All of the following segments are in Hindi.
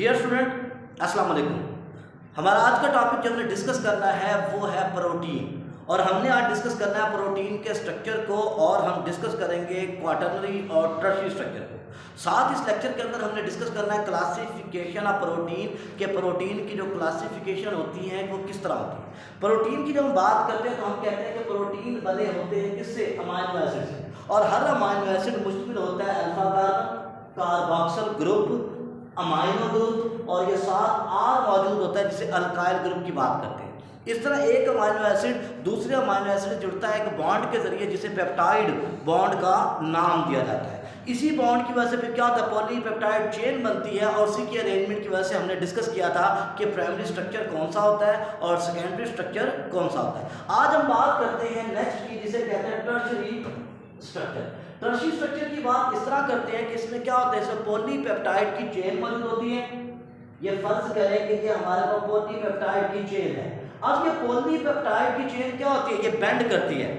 डियर स्टूडेंट अस्सलाम वालेकुम। हमारा आज का टॉपिक जो हमने डिस्कस करना है वो है प्रोटीन, और हमने आज डिस्कस करना है प्रोटीन के स्ट्रक्चर को, और हम डिस्कस करेंगे क्वाटरनरी और टर्शियरी स्ट्रक्चर को। साथ इस लेक्चर के अंदर हमने डिस्कस करना है क्लासिफिकेशन ऑफ प्रोटीन के, प्रोटीन की जो क्लासिफिकेशन होती है वो किस तरह होती है। प्रोटीन की जब हम बात करते हैं तो हम कहते हैं कि प्रोटीन बने होते हैं किससे, अमाइनो एसिड से, और हर अमाइनो एसिड मुश्तमिल होता है alpha carbon, carboxyl group, amino group, और ये साथ आर मौजूद होता है जिसे अल्काइल ग्रुप की बात करते हैं। इस तरह एक अमाइनो एसिड दूसरे अमाइनो एसिड से जुड़ता है एक बॉन्ड के जरिए जिसे पेप्टाइड बॉन्ड का नाम दिया जाता है। इसी बॉन्ड की वजह से फिर क्या होता है, पॉलीपेप्टाइड चेन बनती है, और उसी की अरेंजमेंट की वजह से हमने डिस्कस किया था कि प्राइमरी स्ट्रक्चर कौन सा होता है और सेकेंडरी स्ट्रक्चर कौन सा होता है। आज हम बात करते हैं नेक्स्ट की, जिसे कहते हैं टर्शियरी स्ट्रक्चर। टर्शियरी स्ट्रक्चर की बात इस तरह करते हैं कि इसमें क्या होता है, इसमें पॉलीपेप्टाइड की चेन मौजूद होती है। ये फर्ज करें कि ये हमारे पास पॉलीपेप्टाइड की चेन है। अब ये पॉलीपेप्टाइड की चेन क्या होती है, ये बेंड करती है,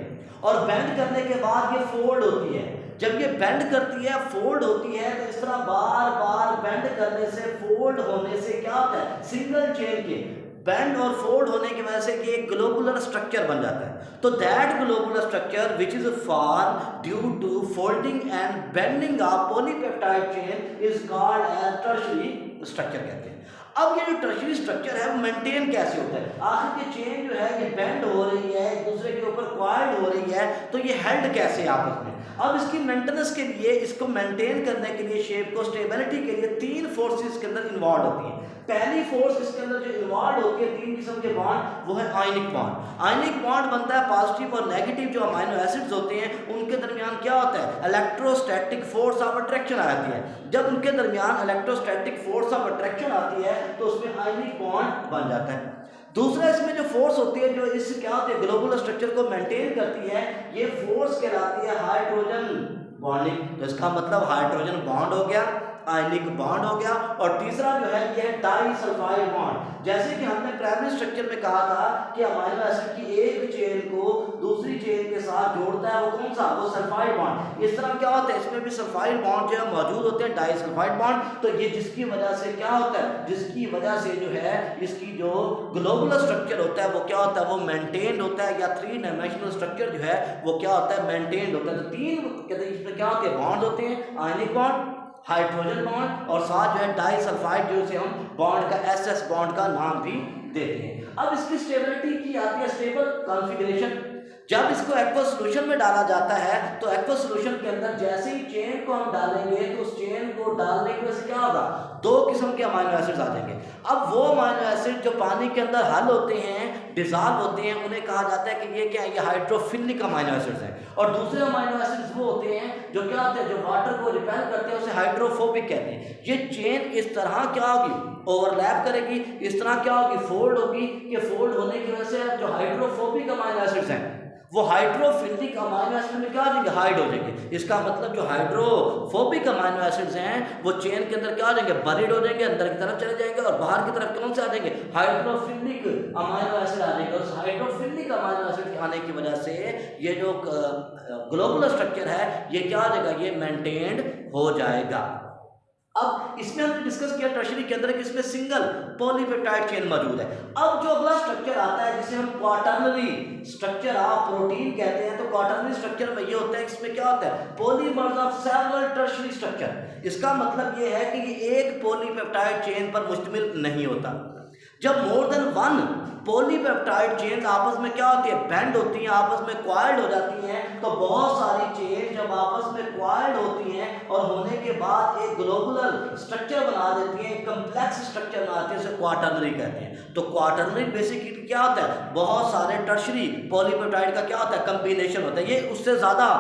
और बेंड करने के बाद ये फोल्ड होती है। जब ये बेंड करती है, फोल्ड होती है, तो इस तरह बार बार बेंड करने से, फोल्ड होने से क्या होता है, सिंगल चेन के बेंड और फोल्ड होने की वजह से कि एक ग्लोबुलर स्ट्रक्चर बन जाता है। तो that globular structure which is form due to folding and bending of polypeptide chain is called as tertiary structure कहते हैं। अब ये जो टर्शियरी स्ट्रक्चर है वो मेंटेन कैसे होता है, आखिर ये चेन जो है ये बेंड हो रही है, एक दूसरे के ऊपर क्वाइल्ड हो रही है, तो ये हेल्ड कैसे आपस में। अब इसकी मेंटेनेंस के लिए, इसको मेंटेन करने के लिए, शेप को स्टेबिलिटी के लिए 3 फोर्सेस के अंदर इन्वॉल्व होती हैं। पहली फोर्स इसके अंदर जो इन्वॉल्व होती है 3 किस्म के बॉन्ड, वो है आयनिक बॉन्ड। आयनिक बॉन्ड बनता है पॉजिटिव और नेगेटिव जो अमाइनो एसिड्स होते हैं उनके दरमियान क्या होता है, इलेक्ट्रोस्टैटिक फोर्स ऑफ अट्रैक्शन आती है। जब उनके दरमियान इलेक्ट्रोस्टैटिक फोर्स ऑफ अट्रैक्शन आती है तो उसमें आयनिक बॉन्ड बन जाता है। दूसरा इसमें जो फोर्स होती है जो इस क्या होती है, ग्लोबुलर स्ट्रक्चर को मेंटेन करती है, ये फोर्स कहलाती है हाइड्रोजन बॉन्डिंग। तो इसका मतलब हाइड्रोजन बॉन्ड हो गया, आयनिक बॉन्ड हो गया, और तीसरा जो है ये डाइसल्फाइड बॉन्ड। जैसे कि हमने प्राइमरी स्ट्रक्चर में कहा था कि अमाइनो एसिड की एक चेन को दूसरी चेन के साथ जोड़ता है, वो कौन सा, वो सल्फाइड बॉन्ड। इस तरह क्या होता है, इसमें भी सल्फाइड बॉन्ड जो है मौजूद होते हैं, डाइसल्फाइड बॉन्ड। तो ये जिसकी वजह से क्या होता है, जिसकी वजह से जो है इसकी जो ग्लोबुलर स्ट्रक्चर होता है वो क्या होता है, वो मेंटेन्ड होता है, या 3 डायमेंशनल स्ट्रक्चर जो है वो क्या होता है, मेंटेन्ड होता है। तो 3 कहते हैं इसमें क्या होते हैं, बॉन्ड होते हैं, आयनिक बॉन्ड, हाइड्रोजन बॉन्ड, और साथ जो है डाइसल्फाइड, जो से हम बॉन्ड का SS बॉन्ड का नाम भी देते हैं। अब इसकी स्टेबिलिटी की आती है स्टेबल कॉन्फ़िगरेशन। जब इसको एक्वा सॉल्यूशन में डाला जाता है तो एक्वा सॉल्यूशन के अंदर जैसे ही चेन को हम डालेंगे तो उस चेन को डालने की वजह से क्या होगा, 2 किस्म के अमाइनो एसिड्स आ जाएंगे। अब वो अमाइनो एसिड जो पानी के अंदर हल होते हैं, डिजॉल्व होते हैं, उन्हें कहा जाता है कि ये क्या है, ये हाइड्रोफिलिक अमाइनो एसिड्स हैं। और दूसरे अमाइनो एसिड्स वो होते हैं जो क्या होते हैं, जो वाटर को रिपेल करते हैं, उसे हाइड्रोफोबिक कहते हैं। ये चेन इस तरह क्या होगी, ओवरलैप करेगी, इस तरह क्या होगी, फोल्ड होगी, कि फोल्ड होने की वजह से जो हाइड्रोफोबिक अमाइनो एसिड्स हैं वो हाइड्रोफिलिक अमाइनो एसिड में क्या हो जाएंगे, हाइड हो जाएंगे। इसका मतलब जो हाइड्रोफोबिक अमाइनो एसिड्स हैं वो चेन के अंदर क्या हो जाएंगे, बरीड हो जाएंगे, अंदर की तरफ चले जाएंगे, और बाहर की तरफ कौन से आ जाएंगे, हाइड्रोफिलिक अमाइनो एसिड आ जाएंगे। और हाइड्रोफिलिक अमाइनो एसिड आने की वजह से ये जो ग्लोबुलर स्ट्रक्चर है ये क्या हो जाएगा, ये मेंटेन्ड हो जाएगा। अब इसमें हमने डिस्कस किया टर्शियरी के अंदर कि इसमें सिंगल पॉलीपेप्टाइड चेन मौजूद है। अब जो अगला स्ट्रक्चर आता है जिसे हम क्वाटरनरी स्ट्रक्चर ऑफ प्रोटीन कहते हैं, तो क्वाटरनरी स्ट्रक्चर में ये होता है, इसमें क्या होता है, polymers of several tertiary structure. इसका मतलब ये है कि ये एक पॉलीपेप्टाइड चेन पर मुश्तमिल नहीं होता। जब मोर देन 1 पॉलीपेप्टाइड चेन आपस में क्या होती है, बेंड होती हैं, आपस में क्वाइल्ड हो जाती हैं, तो बहुत सारी चेन जब आपस में क्वाइल्ड होती हैं और होने के बाद एक ग्लोबुलर स्ट्रक्चर बना देती हैं, कम्प्लेक्स स्ट्रक्चर बनाती हैं, उसे क्वाटरनरी कहते हैं। तो क्वाटरनरी बेसिकली क्या होता है, बहुत सारे टर्शियरी पॉलीपेप्टाइड का क्या होता है, कम्बिनेशन होता है, ये उससे ज़्यादा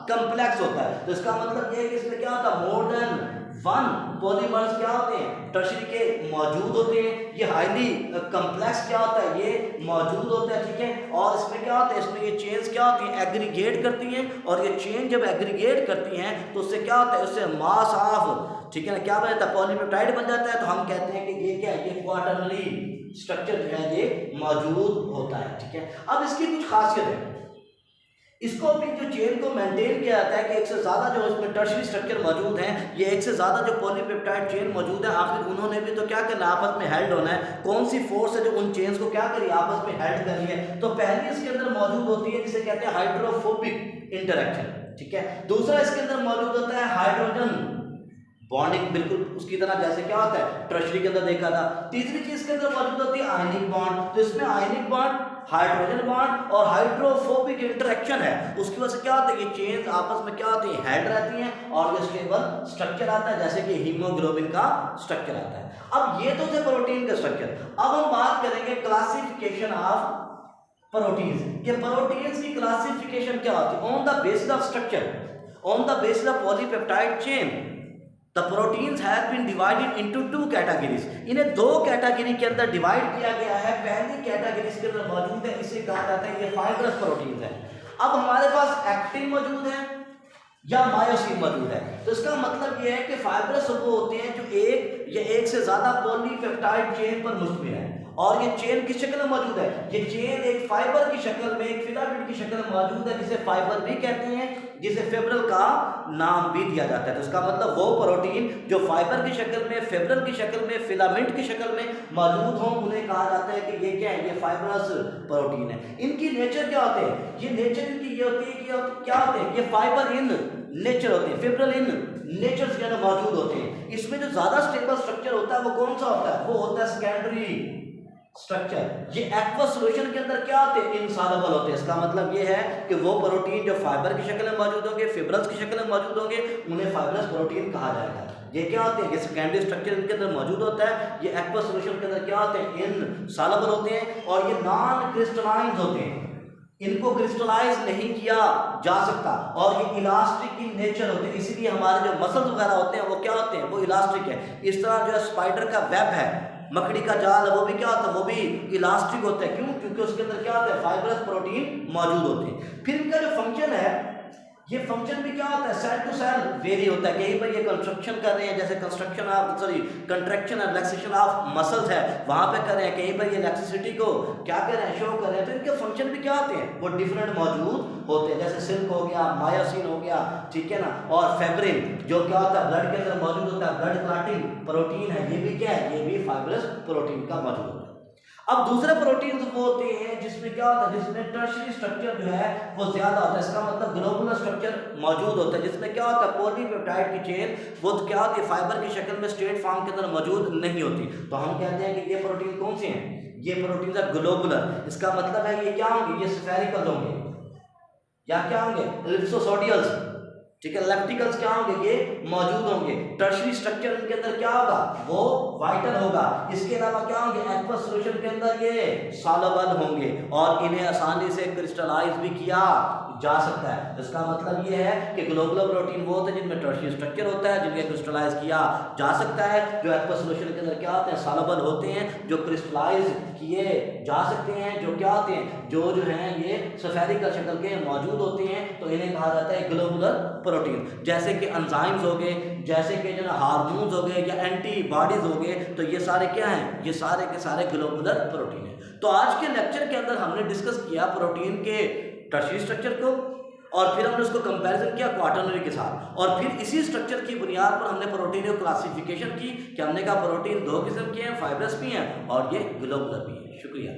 कम्प्लेक्स होता है। तो इसका मतलब ये है कि इसमें क्या होता है, मोर देन 1 पॉलीमर्स क्या होते हैं, टर्शियरी के मौजूद होते हैं। ये हाईली कम्प्लेक्स क्या होता है, ये मौजूद होता है, ठीक है। और इसमें क्या होता है, इसमें ये चेन्स क्या होती हैं, एग्रीगेट करती हैं, और ये चेन जब एग्रीगेट करती हैं तो उससे क्या होता है, उससे मास ऑफ, ठीक है ना, क्या बन जाता है, पॉलीपेप्टाइड बन जाता है। तो हम कहते हैं कि ये क्या है, ये क्वाटरनरी स्ट्रक्चर जो है ये मौजूद होता है, ठीक है। अब इसकी कुछ खासियत है, इसको भी जो चेन को मेंटेन किया जाता है कि एक से ज़्यादा जो इसमें टर्शियरी स्ट्रक्चर मौजूद हैं, ये एक से ज़्यादा जो पॉलीपेप्टाइड चेन मौजूद है, आखिर उन्होंने भी तो क्या करना है, आपस में हेल्ड होना है। कौन सी फोर्स है जो उन चेन्स को क्या करिए, आपस में हेल्ड कर रही है। तो पहली इसके अंदर मौजूद होती है जिसे कहते हैं हाइड्रोफोबिक इंटरेक्शन, ठीक है। दूसरा इसके अंदर मौजूद होता है हाइड्रोजन बॉन्डिंग, बिल्कुल उसकी तरह जैसे क्या होता है टर्शियरी के अंदर देखा था। तीसरी चीज के अंदर मौजूद होती है आयनिक बॉन्ड। तो इसमें आयनिक बॉन्ड, हाइड्रोजन बॉन्ड और हाइड्रोफोबिक इंटरेक्शन है, उसकी वजह से क्या होता है, ये चेन्स आपस में क्या होती है, हेल्ड रहती हैं और ये स्टेबल स्ट्रक्चर आता है, जैसे कि हीमोग्लोबिन का स्ट्रक्चर आता है। अब ये तो थे प्रोटीन के स्ट्रक्चर। अब हम बात करेंगे क्लासिफिकेशन ऑफ प्रोटीन्स, कि प्रोटीन्स की क्लासिफिकेशन क्या होती है। On the basis of structure, on the basis of polypeptide chain, the proteins have been divided into 2 categories. इन्हें 2 कैटेगरी के अंदर डिवाइड किया गया है। पहली कैटेगरी इसके अंदर मौजूद है, इसे कहा जाता है ये फाइब्रस प्रोटीन्स है। अब हमारे पास एक्टिन मौजूद है या मायोसिन मौजूद है। तो इसका मतलब ये है कि फाइब्रस वो होते हैं जो एक या एक से ज्यादा पॉलीपेप्टाइड चेन पर मुश्तमिल है, और ये चेन किस शक्ल में मौजूद है, ये चेन एक फाइबर की शक्ल में, एक फिलामेंट की शक्ल में मौजूद है, जिसे फाइबर भी कहते हैं, जिसे फिब्रिल का नाम भी दिया जाता है। तो इसका मतलब वो प्रोटीन जो फाइबर की शक्ल में, फिब्रिल की शक्ल में, फिलामेंट की शक्ल में मौजूद हो, उन्हें कहा जाता है कि ये क्या है, ये फाइब्रस प्रोटीन है। इनकी नेचर क्या होते हैं, ये नेचर इनकी ये होती है कि क्या होते हैं, ये फाइबर इन नेचर होते हैं, फिब्रिल इन नेचर के अंदर मौजूद होते हैं। इसमें जो ज्यादा स्टेबल स्ट्रक्चर होता है वो कौन सा होता है, वो होता है सेकेंडरी स्ट्रक्चर। ये एक्वस सॉल्यूशन के अंदर क्या होते हैं, इनसॉल्युबल होते हैं। इसका मतलब ये है कि वो प्रोटीन जो फाइबर की शक्ल में मौजूद होंगे, फिब्रल्स की शक्ल में मौजूद होंगे, उन्हें फाइब्रस प्रोटीन कहा जाएगा। ये क्या होते हैं, ये सेकेंडरी स्ट्रक्चर इनके अंदर मौजूद होता है। ये एक्वस सॉल्यूशन के अंदर क्या होते हैं, इनसॉल्युबल होते हैं, और ये नॉन क्रिस्टलाइज होते हैं, इनको क्रिस्टलाइज नहीं किया जा सकता, और ये इलास्टिक इन नेचर होते हैं। इसीलिए हमारे जो मसल्स वगैरह होते हैं वो क्या होते हैं, वो इलास्टिक है। इस तरह जो है स्पाइडर का वेब है, मकड़ी का जाल है, वो भी क्या होता है, वो भी इलास्टिक होता है। क्यों, क्योंकि उसके अंदर क्या होता है, फाइब्रस प्रोटीन मौजूद होते हैं। फिर इनका जो फंक्शन है, ये फंक्शन भी क्या होता है, सेल टू सेल वेरी होता है। कहीं पर ये कंस्ट्रक्शन कर रहे हैं, जैसे कंट्रैक्शन और रिलैक्सेशन ऑफ मसल्स है, वहां पे कर रहे हैं, कहीं पर ये इलेक्ट्रिसिटी को क्या कर रहे हैं, शो कर रहे हैं। तो इनके फंक्शन भी क्या होते हैं, वो डिफरेंट मौजूद होते हैं। जैसे सिल्क हो गया, मायोसिन हो गया, ठीक है ना, और फैब्रिन जो क्या होता है, ब्लड के अंदर मौजूद होता है, ब्लड क्लॉटिंग प्रोटीन है, ये भी क्या है, ये भी फाइब्रस प्रोटीन का मौजूद होता है। अब दूसरे प्रोटीन्स वो होते हैं जिसमें क्या होता है, जिसमें टर्शियरी स्ट्रक्चर जो है वो ज्यादा होता है। इसका मतलब ग्लोबुलर स्ट्रक्चर मौजूद होता है, जिसमें क्या होता है, पॉलीपेप्टाइड की चेन वो क्या होती है, फाइबर की शक्ल में स्ट्रेट फॉर्म के अंदर मौजूद नहीं होती। तो हम कहते हैं कि ये प्रोटीन कौन से हैं, ये प्रोटीन है ग्लोबुलर। इसका मतलब है ये क्या होंगे, ये स्फेरिकल होंगे या क्या होंगे, एलिप्सोसोडियल्स, ठीक है। लेप्टिकल्स क्या होंगे, ये मौजूद होंगे। टर्शियरी स्ट्रक्चर इनके अंदर क्या होगा, वो वाइटल होगा। इसके अलावा क्या होंगे, एक्वस सॉल्यूशन के अंदर ये सॉल्युबल होंगे, और इन्हें आसानी से क्रिस्टलाइज भी किया जा सकता है। इसका मतलब ये है कि ग्लोबुलर प्रोटीन वो होते हैं जिनमें टर्शियरी स्ट्रक्चर होता है, जिनके क्रिस्टलाइज किया जा सकता है। जो एक्वस सॉल्यूशन के अंदर क्या होते हैं, सॉल्युबल होते हैं, जो क्रिस्टलाइज किए जा सकते हैं, जो क्या होते हैं, जो हैं ये स्फेरिकल शक्ल के मौजूद होते हैं। तो इन्हें कहा जाता है ग्लोबुलर प्रोटीन। जैसे कि एंजाइम्स हो गए, जैसे कि जो हार्मोन्स हो गए या एंटीबॉडीज हो गए, तो ये सारे क्या हैं, ये सारे के सारे ग्लोबुलर प्रोटीन हैं। तो आज के लेक्चर के अंदर हमने डिस्कस किया प्रोटीन के टर्शियरी स्ट्रक्चर को, और फिर हमने उसको कंपैरिजन किया क्वाटरनरी के साथ, और फिर इसी स्ट्रक्चर की बुनियाद पर हमने प्रोटीन को क्लासिफिकेशन की कि हमने कहा प्रोटीन 2 किस्म के हैं, फाइब्रस भी हैं और ये ग्लोबुलर भी हैं। शुक्रिया।